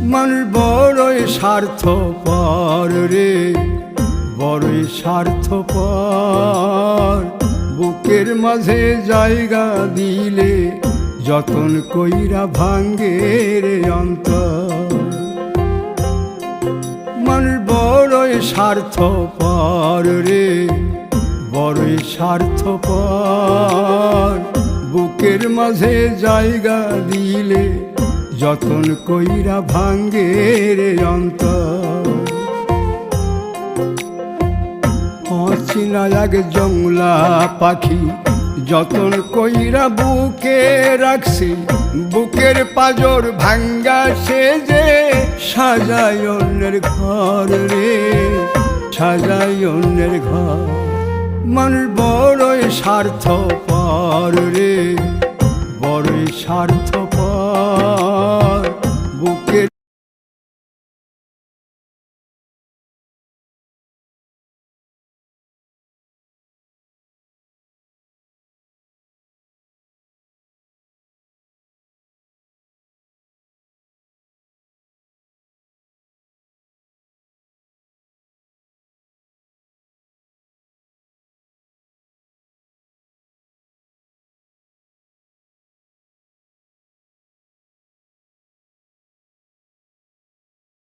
মানুষ বড়ই স্বার্থপর রে, বড়ই স্বার্থপর। বুকের মাঝে জায়গা দিলে যতন কইরা ভাঙ্গে রে অন্তর। মানুষ বড়ই স্বার্থপর রে, বড়ই স্বার্থপর। বুকের মাঝে জায়গা দিলে যতন কইরা ভাঙ্গে রে অন্তর। অচিনা এক জংলা পাখি যতন কইরা বুকে রাখছি, বুকের পাজর ভাঙ্গা সে যে সাজায় অন্যের ঘর রে, সাজায় অন্যের ঘর। মানুষ বড়ই স্বার্থপর রে, বড়ই স্বার্থপর।